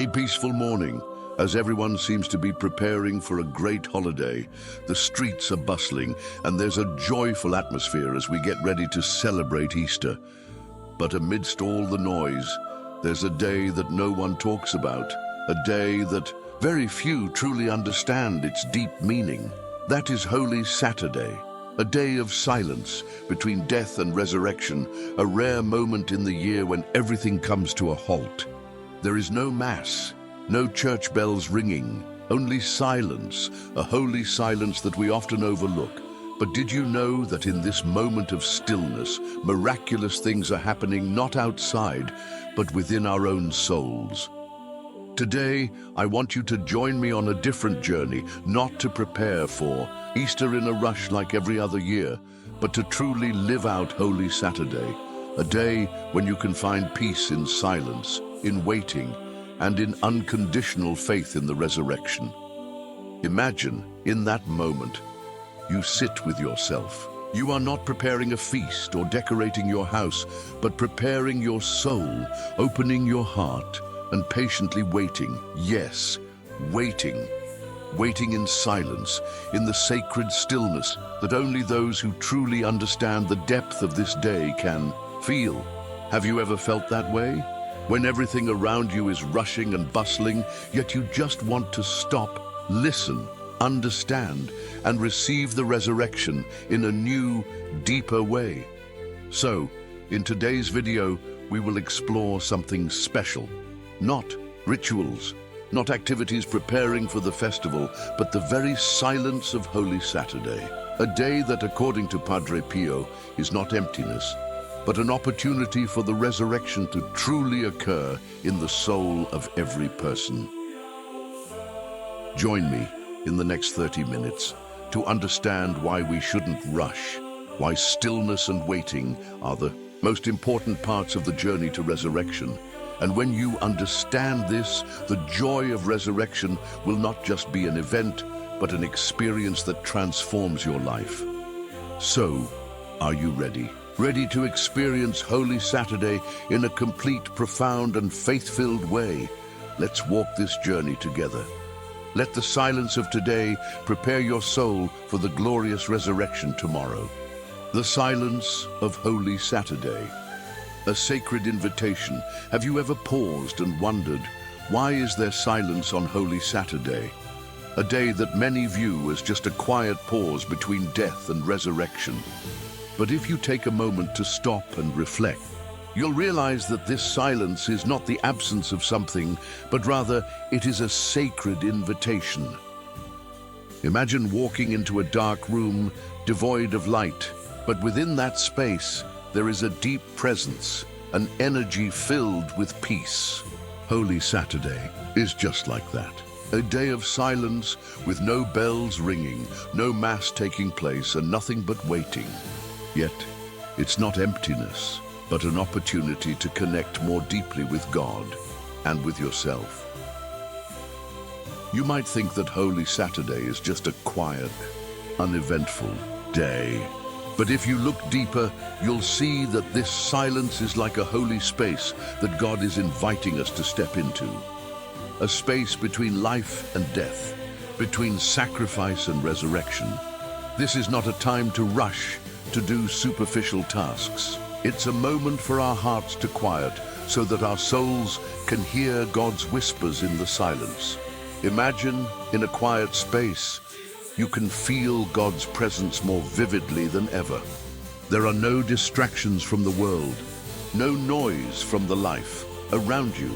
A peaceful morning, as everyone seems to be preparing for a great holiday. The streets are bustling, and there's a joyful atmosphere as we get ready to celebrate Easter. But amidst all the noise, there's a day that no one talks about, a day that very few truly understand its deep meaning. That is Holy Saturday, a day of silence between death and resurrection, a rare moment in the year when everything comes to a halt. There is no mass, no church bells ringing, only silence, a holy silence that we often overlook. But did you know that in this moment of stillness, miraculous things are happening not outside, but within our own souls? Today, I want you to join me on a different journey, not to prepare for Easter in a rush like every other year, but to truly live out Holy Saturday, a day when you can find peace in silence, in waiting, and in unconditional faith in the resurrection. Imagine, in that moment, you sit with yourself. You are not preparing a feast or decorating your house, but preparing your soul, opening your heart, and patiently waiting. Yes, waiting. Waiting in silence, in the sacred stillness that only those who truly understand the depth of this day can feel. Have you ever felt that way? When everything around you is rushing and bustling, yet you just want to stop, listen, understand, and receive the resurrection in a new, deeper way. So, in today's video, we will explore something special. Not rituals, not activities preparing for the festival, but the very silence of Holy Saturday. A day that, according to Padre is not emptiness, but an opportunity for the resurrection to truly occur in the soul of every person. Join me in the next 30 minutes to understand why we shouldn't rush, why stillness and waiting are the most important parts of the journey to resurrection. And when you understand this, the joy of resurrection will not just be an event, but an experience that transforms your life. So, are you ready? Ready to experience Holy Saturday in a complete, profound, and faith-filled way? Let's walk this journey together. Let the silence of today prepare your soul for the glorious resurrection tomorrow. The silence of Holy Saturday. A sacred invitation. Have you ever paused and wondered, why is there silence on Holy Saturday? A day that many view as just a quiet pause between death and resurrection. But if you take a moment to stop and reflect, you'll realize that this silence is not the absence of something, but rather it is a sacred invitation. Imagine walking into a dark room devoid of light, but within that space, there is a deep presence, an energy filled with peace. Holy Saturday is just like that. A day of silence with no bells ringing, no mass taking place, and nothing but waiting. Yet, it's not emptiness, but an opportunity to connect more deeply with God and with yourself. You might think that Holy Saturday is just a quiet, uneventful day. But if you look deeper, you'll see that this silence is like a holy space that God is inviting us to step into. A space between life and death, between sacrifice and resurrection. This is not a time to rush, to do superficial tasks. It's a moment for our hearts to quiet so that our souls can hear God's whispers in the silence. Imagine, in a quiet space, you can feel God's presence more vividly than ever. There are no distractions from the world, no noise from the life around you.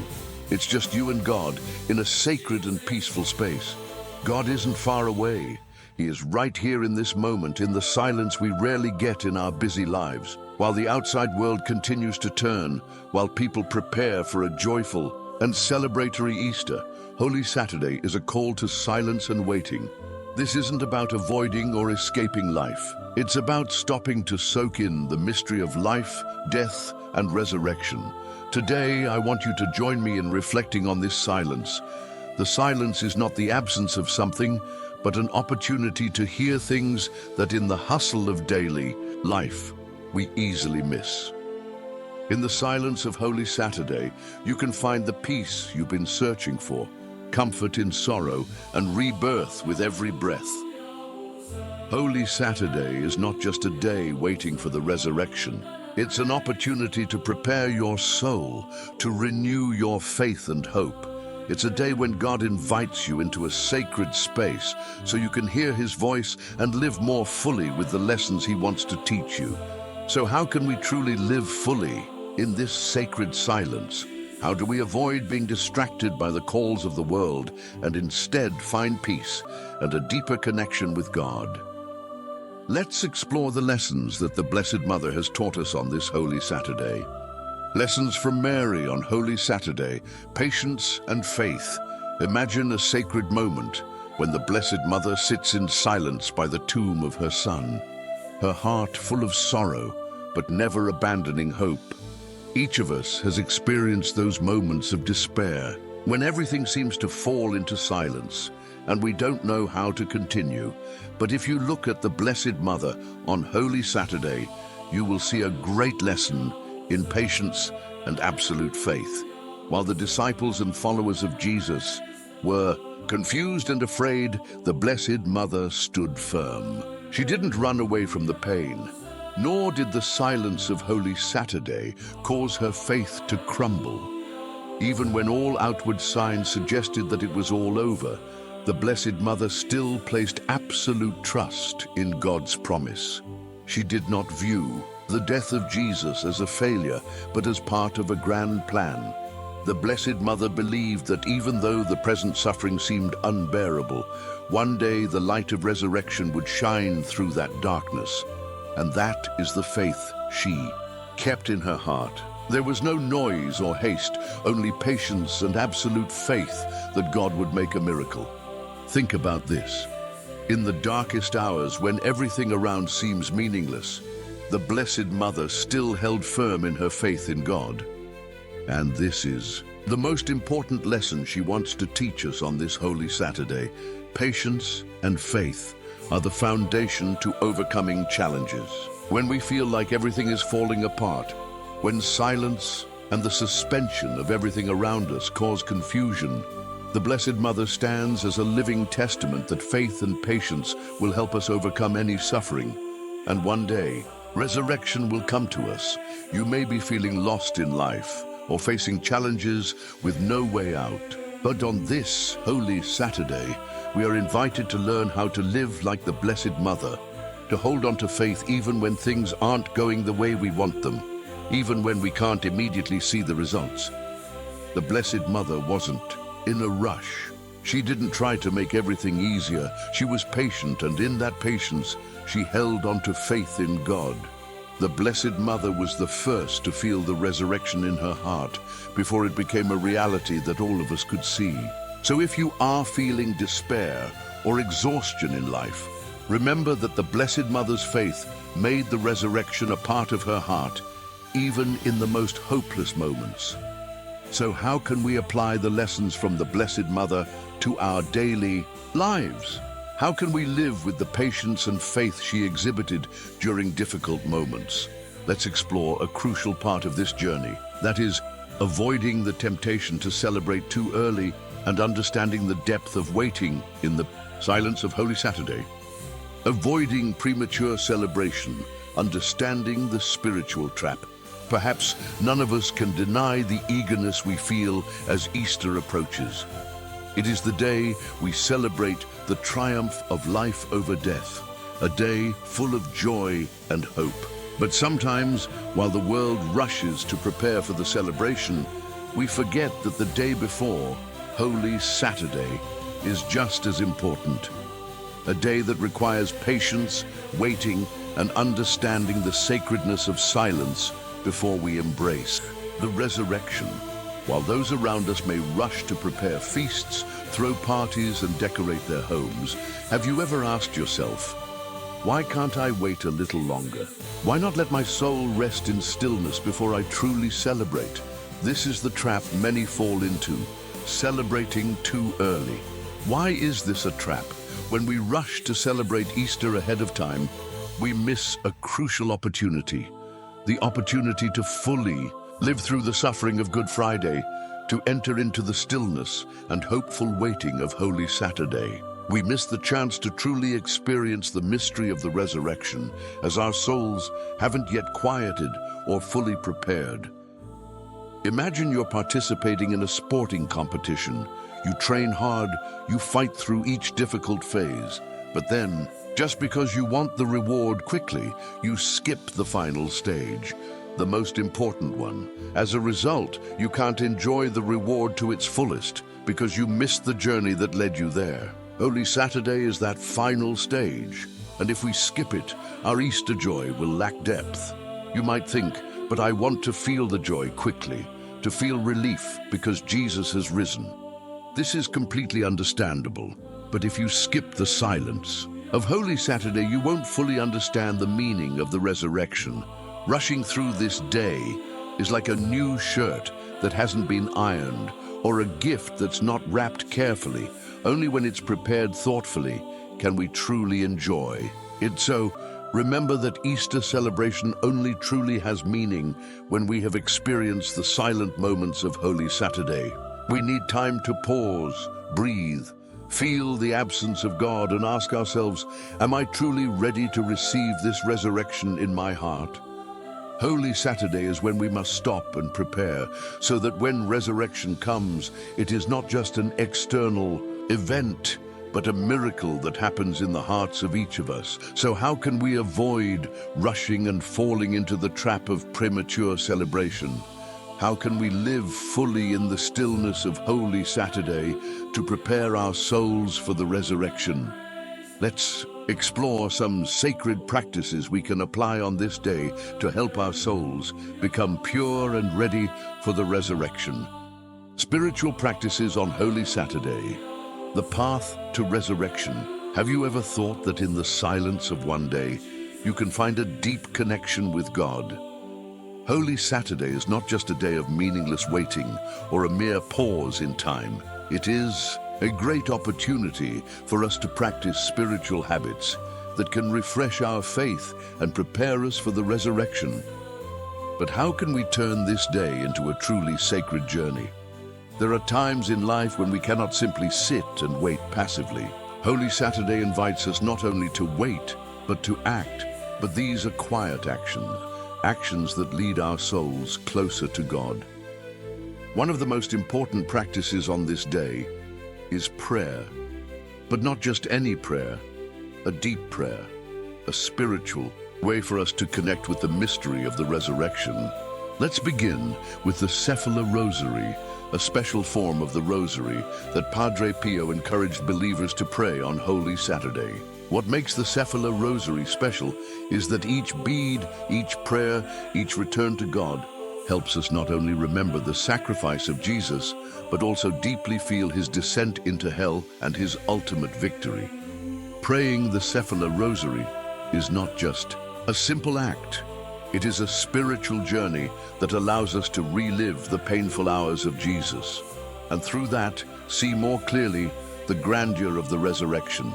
It's just you and God in a sacred and peaceful space. God isn't far away. He is right here in this moment, in the silence we rarely get in our busy lives. While the outside world continues to turn, while people prepare for a joyful and celebratory Easter, Holy Saturday is a call to silence and waiting. This isn't about avoiding or escaping life. It's about stopping to soak in the mystery of life, death, and resurrection. Today, I want you to join me in reflecting on this silence. The silence is not the absence of something, but an opportunity to hear things that in the hustle of daily life we easily miss. In the silence of Holy Saturday, you can find the peace you've been searching for, comfort in sorrow, and rebirth with every breath. Holy Saturday is not just a day waiting for the resurrection. It's an opportunity to prepare your soul, to renew your faith and hope. It's a day when God invites you into a sacred space so you can hear His voice and live more fully with the lessons He wants to teach you. So how can we truly live fully in this sacred silence? How do we avoid being distracted by the calls of the world and instead find peace and a deeper connection with God? Let's explore the lessons that the Blessed Mother has taught us on this Holy Saturday. Lessons from Mary on Holy Saturday, patience and faith. Imagine a sacred moment when the Blessed Mother sits in silence by the tomb of her Son, her heart full of sorrow, but never abandoning hope. Each of us has experienced those moments of despair, when everything seems to fall into silence, and we don't know how to continue. But if you look at the Blessed Mother on Holy Saturday, you will see a great lesson in patience and absolute faith. While the disciples and followers of Jesus were confused and afraid, the Blessed Mother stood firm. She didn't run away from the pain, nor did the silence of Holy Saturday cause her faith to crumble. Even when all outward signs suggested that it was all over, the Blessed Mother still placed absolute trust in God's promise. She did not view the death of Jesus as a failure, but as part of a grand plan. The Blessed Mother believed that even though the present suffering seemed unbearable, one day the light of resurrection would shine through that darkness. And that is the faith she kept in her heart. There was no noise or haste, only patience and absolute faith that God would make a miracle. Think about this. In the darkest hours, when everything around seems meaningless, the Blessed Mother still held firm in her faith in God. And this is the most important lesson she wants to teach us on this Holy Saturday. Patience and faith are the foundation to overcoming challenges. When we feel like everything is falling apart, when silence and the suspension of everything around us cause confusion, the Blessed Mother stands as a living testament that faith and patience will help us overcome any suffering. And one day, resurrection will come to us. You may be feeling lost in life or facing challenges with no way out. But on this Holy Saturday, we are invited to learn how to live like the Blessed Mother, to hold on to faith even when things aren't going the way we want them, even when we can't immediately see the results. The Blessed Mother wasn't in a rush. She didn't try to make everything easier. She was patient, and in that patience, she held on to faith in God. The Blessed Mother was the first to feel the resurrection in her heart before it became a reality that all of us could see. So if you are feeling despair or exhaustion in life, remember that the Blessed Mother's faith made the resurrection a part of her heart, even in the most hopeless moments. So how can we apply the lessons from the Blessed Mother to our daily lives? How can we live with the patience and faith she exhibited during difficult moments? Let's explore a crucial part of this journey. That is, avoiding the temptation to celebrate too early and understanding the depth of waiting in the silence of Holy Saturday. Avoiding premature celebration, understanding the spiritual trap. Perhaps none of us can deny the eagerness we feel as Easter approaches. It is the day we celebrate the triumph of life over death, a day full of joy and hope. But sometimes, while the world rushes to prepare for the celebration, we forget that the day before, Holy Saturday, is just as important. A day that requires patience, waiting, and understanding the sacredness of silence before we embrace the resurrection. While those around us may rush to prepare feasts, throw parties, and decorate their homes, have you ever asked yourself, why can't I wait a little longer? Why not let my soul rest in stillness before I truly celebrate? This is the trap many fall into, celebrating too early. Why is this a trap? When we rush to celebrate Easter ahead of time, we miss a crucial opportunity. the opportunity to fully live through the suffering of Good Friday, to enter into the stillness and hopeful waiting of Holy Saturday. We miss the chance to truly experience the mystery of the resurrection, as our souls haven't yet quieted or fully prepared. Imagine you're participating in a sporting competition. You train hard, you fight through each difficult phase, but then, just because you want the reward quickly, you skip the final stage, the most important one. As a result, you can't enjoy the reward to its fullest because you missed the journey that led you there. Holy Saturday is that final stage, and if we skip it, our Easter joy will lack depth. You might think, but I want to feel the joy quickly, to feel relief because Jesus has risen. This is completely understandable, but if you skip the silence of Holy Saturday, you won't fully understand the meaning of the resurrection. Rushing through this day is like a new shirt that hasn't been ironed, or a gift that's not wrapped carefully. Only when it's prepared thoughtfully can we truly enjoy it. So, remember that Easter celebration only truly has meaning when we have experienced the silent moments of Holy Saturday. We need time to pause, breathe, feel the absence of God, and ask ourselves, am I truly ready to receive this resurrection in my heart? Holy Saturday is when we must stop and prepare, so that when resurrection comes, it is not just an external event, but a miracle that happens in the hearts of each of us. So how can we avoid rushing and falling into the trap of premature celebration? How can we live fully in the stillness of Holy Saturday to prepare our souls for the resurrection? Let's explore some sacred practices we can apply on this day to help our souls become pure and ready for the resurrection. Spiritual practices on Holy Saturday. The path to resurrection. Have you ever thought that in the silence of one day, you can find a deep connection with God? Holy Saturday is not just a day of meaningless waiting or a mere pause in time. It is a great opportunity for us to practice spiritual habits that can refresh our faith and prepare us for the resurrection. But how can we turn this day into a truly sacred journey? There are times in life when we cannot simply sit and wait passively. Holy Saturday invites us not only to wait, but to act. But these are quiet actions, actions that lead our souls closer to God. One of the most important practices on this day is prayer. But not just any prayer, a deep prayer, a spiritual way for us to connect with the mystery of the resurrection. Let's begin with the Cephala Rosary, a special form of the Rosary that Padre Pio encouraged believers to pray on Holy Saturday. What makes the Cephala Rosary special is that each bead, each prayer, each return to God helps us not only remember the sacrifice of Jesus, but also deeply feel his descent into hell and his ultimate victory. Praying the Cephala Rosary is not just a simple act. It is a spiritual journey that allows us to relive the painful hours of Jesus, and through that, see more clearly the grandeur of the resurrection.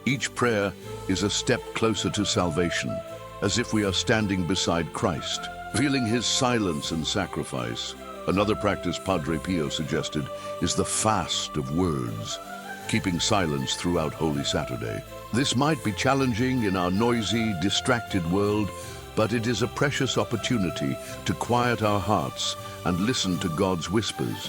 Each prayer is a step closer to salvation, as if we are standing beside Christ, feeling his silence and sacrifice. Another practice Padre Pio suggested is the fast of words, keeping silence throughout Holy Saturday. This might be challenging in our noisy, distracted world, but it is a precious opportunity to quiet our hearts and listen to God's whispers.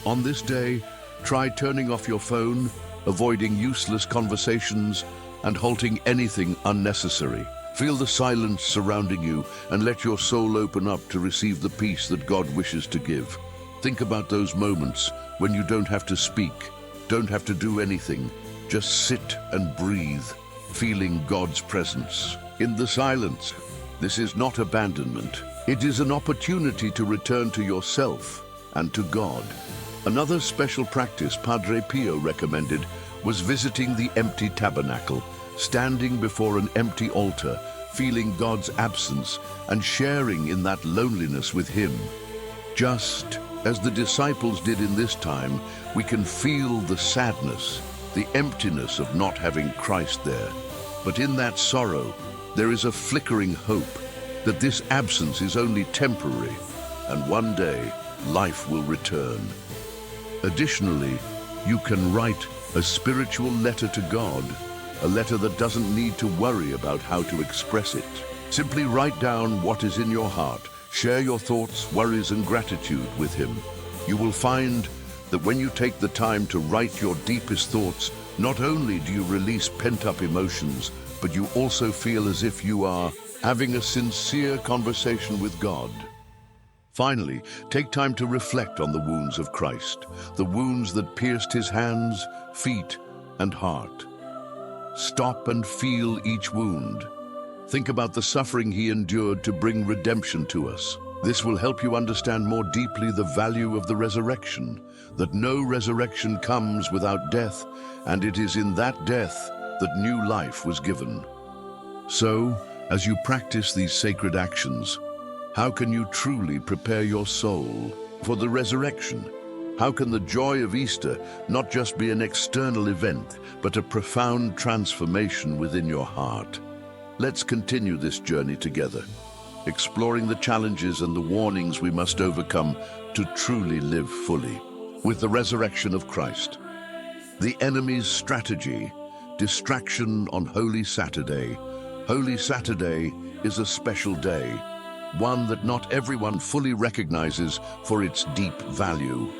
On this day, try turning off your phone, avoiding useless conversations, and halting anything unnecessary. Feel the silence surrounding you and let your soul open up to receive the peace that God wishes to give. Think about those moments when you don't have to speak, don't have to do anything, just sit and breathe, feeling God's presence. In the silence, this is not abandonment. It is an opportunity to return to yourself and to God. Another special practice Padre Pio recommended was visiting the empty tabernacle, standing before an empty altar, feeling God's absence and sharing in that loneliness with him. Just as the disciples did in this time, we can feel the sadness, the emptiness of not having Christ there. But in that sorrow, there is a flickering hope. that this absence is only temporary, and one day life will return. Additionally, you can write a spiritual letter to God, a letter that doesn't need to worry about how to express it. Simply write down what is in your heart. Share your thoughts, worries, and gratitude with Him. You will find that when you take the time to write your deepest thoughts, not only do you release pent-up emotions, but you also feel as if you are having a sincere conversation with God. Finally, take time to reflect on the wounds of Christ, the wounds that pierced His hands, feet, and heart. Stop and feel each wound. Think about the suffering He endured to bring redemption to us. This will help you understand more deeply the value of the resurrection, that no resurrection comes without death, and it is in that death that new life was given. So, as you practice these sacred actions, how can you truly prepare your soul for the resurrection? How can the joy of Easter not just be an external event, but a profound transformation within your heart? Let's continue this journey together, exploring the challenges and the warnings we must overcome to truly live fully. With the resurrection of Christ, the enemy's strategy, distraction on Holy Saturday. Holy Saturday is a special day, one that not everyone fully recognizes for its deep value.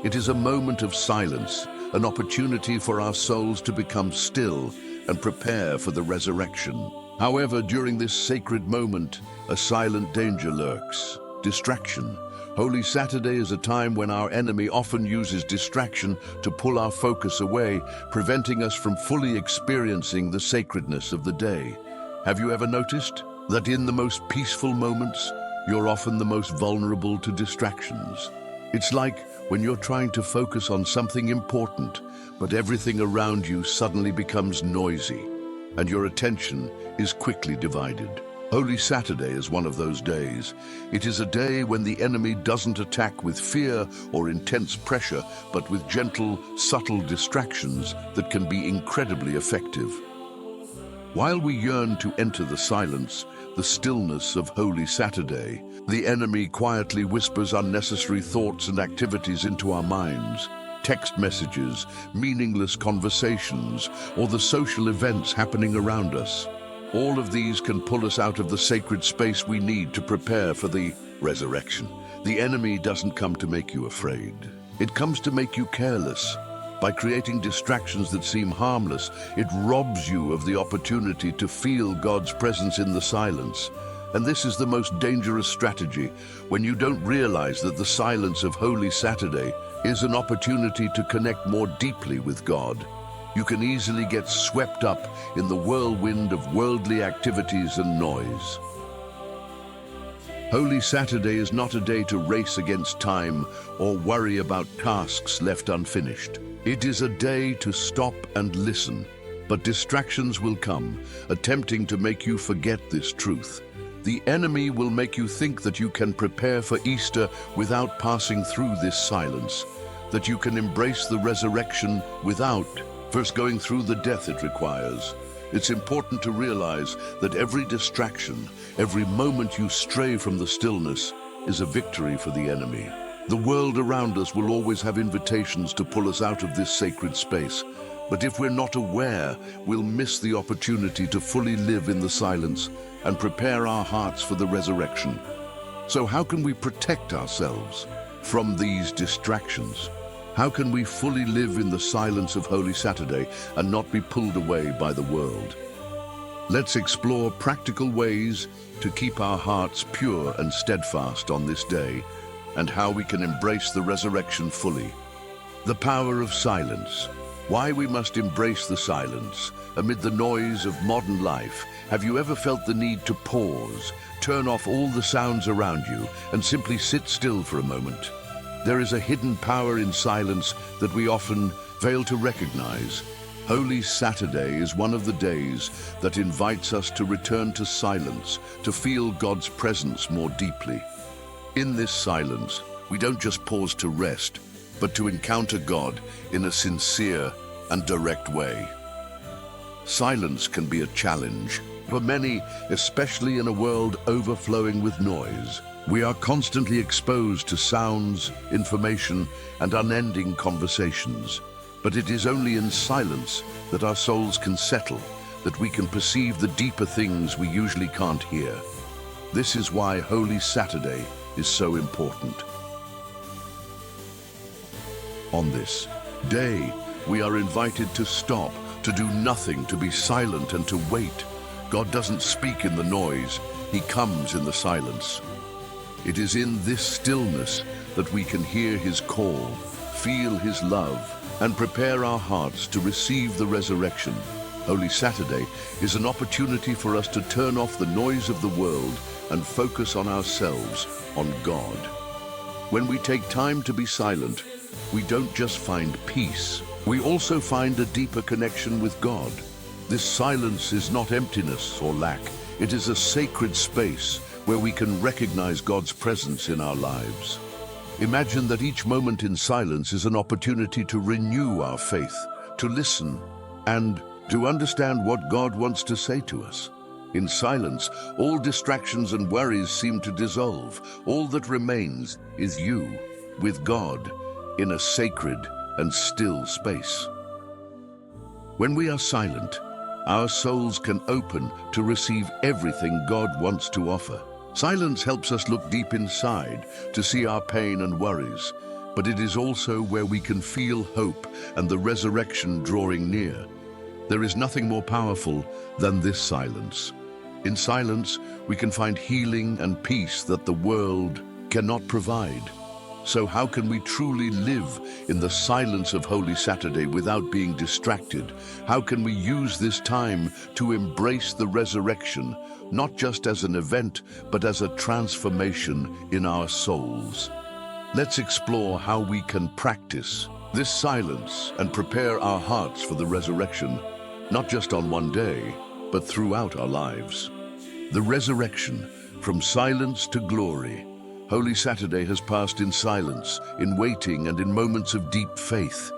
It is a moment of silence, an opportunity for our souls to become still and prepare for the resurrection. However, during this sacred moment, a silent danger lurks: distraction. Holy Saturday is a time when our enemy often uses distraction to pull our focus away, preventing us from fully experiencing the sacredness of the day. Have you ever noticed that in the most peaceful moments, you're often the most vulnerable to distractions? It's like when you're trying to focus on something important, but everything around you suddenly becomes noisy, and your attention is quickly divided. Holy Saturday is one of those days. It is a day when the enemy doesn't attack with fear or intense pressure, but with gentle, subtle distractions that can be incredibly effective. While we yearn to enter the silence, the stillness of Holy Saturday, the enemy quietly whispers unnecessary thoughts and activities into our minds. Text messages, meaningless conversations, or the social events happening around us. All of these can pull us out of the sacred space we need to prepare for the resurrection. The enemy doesn't come to make you afraid. It comes to make you careless. By creating distractions that seem harmless, it robs you of the opportunity to feel God's presence in the silence. And this is the most dangerous strategy, when you don't realize that the silence of Holy Saturday is an opportunity to connect more deeply with God. You can easily get swept up in the whirlwind of worldly activities and noise. Holy Saturday is not a day to race against time or worry about tasks left unfinished. It is a day to stop and listen, but distractions will come, attempting to make you forget this truth. The enemy will make you think that you can prepare for Easter without passing through this silence, that you can embrace the resurrection without first going through the death it requires. It's important to realize that every distraction, every moment you stray from the stillness, is a victory for the enemy. The world around us will always have invitations to pull us out of this sacred space, but if we're not aware, we'll miss the opportunity to fully live in the silence and prepare our hearts for the resurrection. So how can we protect ourselves from these distractions? How can we fully live in the silence of Holy Saturday and not be pulled away by the world? Let's explore practical ways to keep our hearts pure and steadfast on this day, and how we can embrace the resurrection fully. The power of silence. Why we must embrace the silence amid the noise of modern life. Have you ever felt the need to pause, turn off all the sounds around you, and simply sit still for a moment? There is a hidden power in silence that we often fail to recognize. Holy Saturday is one of the days that invites us to return to silence, to feel God's presence more deeply. In this silence, we don't just pause to rest, but to encounter God in a sincere and direct way. Silence can be a challenge, For many, especially in a world overflowing with noise, we are constantly exposed to sounds, information, and unending conversations. But it is only in silence that our souls can settle, that we can perceive the deeper things we usually can't hear. This is why Holy Saturday is so important. On this day, we are invited to stop, to do nothing, to be silent and to wait. God doesn't speak in the noise, He comes in the silence. It is in this stillness that we can hear His call, feel His love, and prepare our hearts to receive the resurrection. Holy Saturday is an opportunity for us to turn off the noise of the world and focus on ourselves, on God. When we take time to be silent, we don't just find peace, we also find a deeper connection with God. This silence is not emptiness or lack. It is a sacred space where we can recognize God's presence in our lives. Imagine that each moment in silence is an opportunity to renew our faith, to listen, and to understand what God wants to say to us. In silence, all distractions and worries seem to dissolve. All that remains is you, with God, in a sacred and still space. When we are silent, our souls can open to receive everything God wants to offer. Silence helps us look deep inside to see our pain and worries, but it is also where we can feel hope and the resurrection drawing near. There is nothing more powerful than this silence. In silence, we can find healing and peace that the world cannot provide. So how can we truly live in the silence of Holy Saturday without being distracted? How can we use this time to embrace the resurrection, not just as an event, but as a transformation in our souls? Let's explore how we can practice this silence and prepare our hearts for the resurrection, not just on one day, but throughout our lives. The resurrection, from silence to glory. Holy Saturday has passed in silence, in waiting, and in moments of deep faith.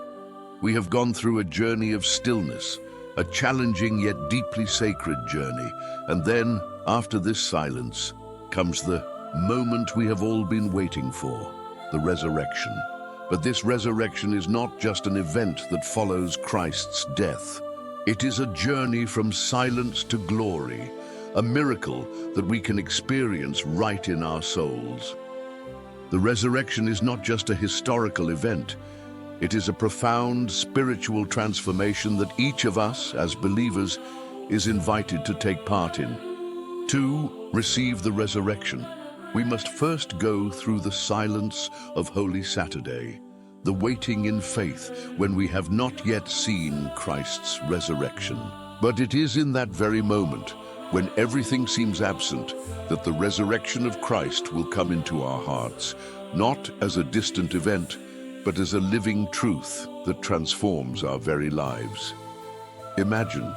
We have gone through a journey of stillness, a challenging yet deeply sacred journey. And then, after this silence, comes the moment we have all been waiting for, the resurrection. But this resurrection is not just an event that follows Christ's death. It is a journey from silence to glory, a miracle that we can experience right in our souls. The resurrection is not just a historical event. It is a profound spiritual transformation that each of us, as believers, is invited to take part in. To receive the resurrection, we must first go through the silence of Holy Saturday, the waiting in faith when we have not yet seen Christ's resurrection. But it is in that very moment, when everything seems absent, that the resurrection of Christ will come into our hearts, not as a distant event, but as a living truth that transforms our very lives. Imagine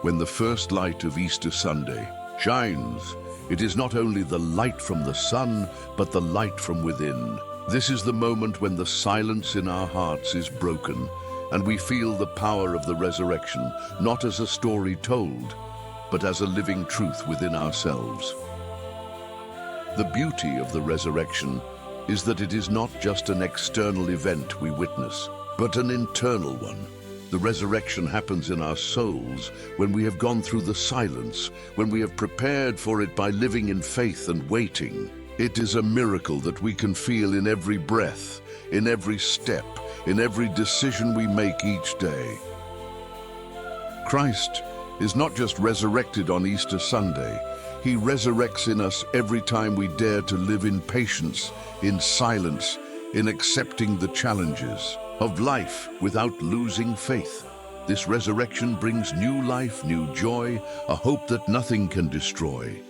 when the first light of Easter Sunday shines. It is not only the light from the sun, but the light from within. This is the moment when the silence in our hearts is broken, and we feel the power of the resurrection, not as a story told, but as a living truth within ourselves. The beauty of the resurrection is that it is not just an external event we witness, but an internal one. The resurrection happens in our souls when we have gone through the silence, when we have prepared for it by living in faith and waiting. It is a miracle that we can feel in every breath, in every step, in every decision we make each day. Christ is not just resurrected on Easter Sunday. He resurrects in us every time we dare to live in patience, in silence, in accepting the challenges of life without losing faith. This resurrection brings new life, new joy, a hope that nothing can destroy.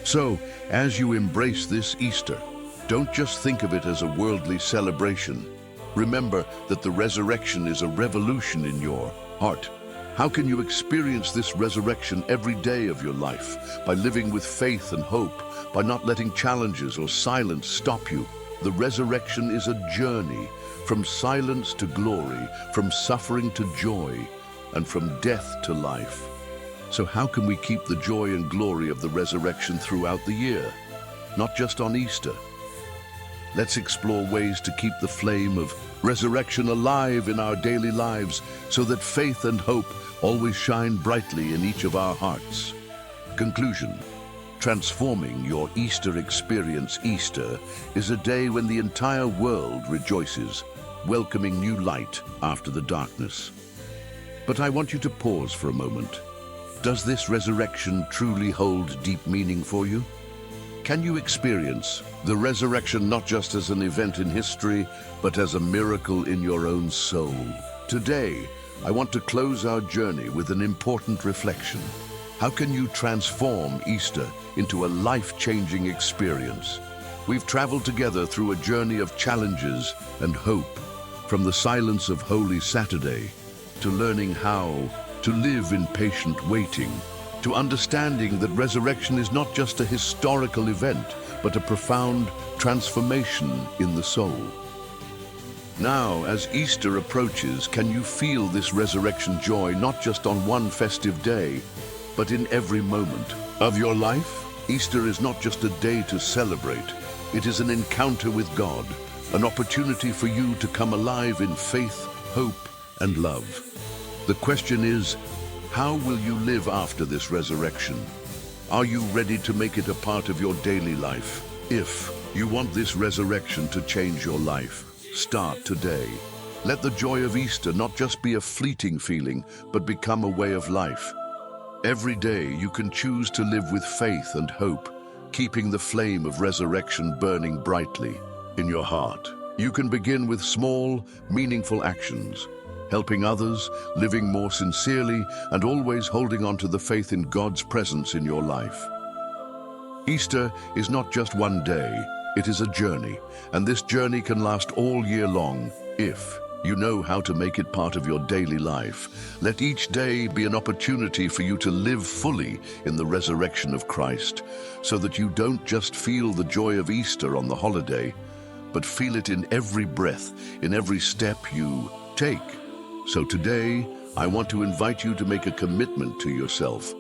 So, as you embrace this Easter, don't just think of it as a worldly celebration. Remember that the resurrection is a revolution in your heart. How can you experience this resurrection every day of your life? By living with faith and hope, by not letting challenges or silence stop you. The resurrection is a journey from silence to glory, from suffering to joy, and from death to life. So how can we keep the joy and glory of the resurrection throughout the year, not just on Easter? Let's explore ways to keep the flame of resurrection alive in our daily lives so that faith and hope always shine brightly in each of our hearts. Conclusion. Transforming your Easter experience. Easter is a day when the entire world rejoices, welcoming new light after the darkness. But I want you to pause for a moment. Does this resurrection truly hold deep meaning for you? Can you experience the resurrection not just as an event in history, but as a miracle in your own soul? Today, I want to close our journey with an important reflection. How can you transform Easter into a life-changing experience? We've traveled together through a journey of challenges and hope, from the silence of Holy Saturday to learning how to live in patient waiting, to understanding that resurrection is not just a historical event, but a profound transformation in the soul. Now, as Easter approaches, can you feel this resurrection joy not just on one festive day, but in every moment of your life? Easter is not just a day to celebrate. It is an encounter with God, an opportunity for you to come alive in faith, hope, and love. The question is, how will you live after this resurrection? Are you ready to make it a part of your daily life? If you want this resurrection to change your life, start today. Let the joy of Easter not just be a fleeting feeling, but become a way of life. Every day you can choose to live with faith and hope, keeping the flame of resurrection burning brightly in your heart. You can begin with small, meaningful actions, helping others, living more sincerely, and always holding on to the faith in God's presence in your life. Easter is not just one day, it is a journey, and this journey can last all year long if you know how to make it part of your daily life. Let each day be an opportunity for you to live fully in the resurrection of Christ, so that you don't just feel the joy of Easter on the holiday, but feel it in every breath, in every step you take. So today, I want to invite you to make a commitment to yourself.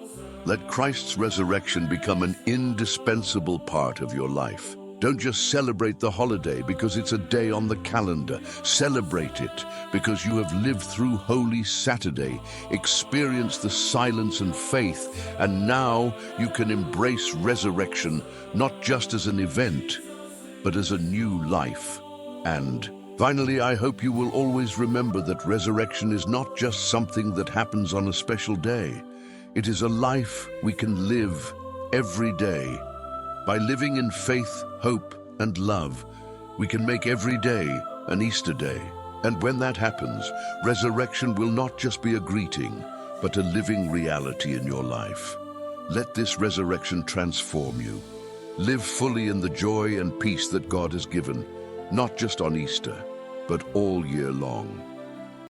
Let Christ's resurrection become an indispensable part of your life. Don't just celebrate the holiday because it's a day on the calendar. Celebrate it because you have lived through Holy Saturday, experienced the silence and faith, and now you can embrace resurrection not just as an event, but as a new life. And finally, I hope you will always remember that resurrection is not just something that happens on a special day. It is a life we can live every day. By living in faith, hope, and love, we can make every day an Easter day. And when that happens, resurrection will not just be a greeting, but a living reality in your life. Let this resurrection transform you. Live fully in the joy and peace that God has given, not just on Easter, but all year long.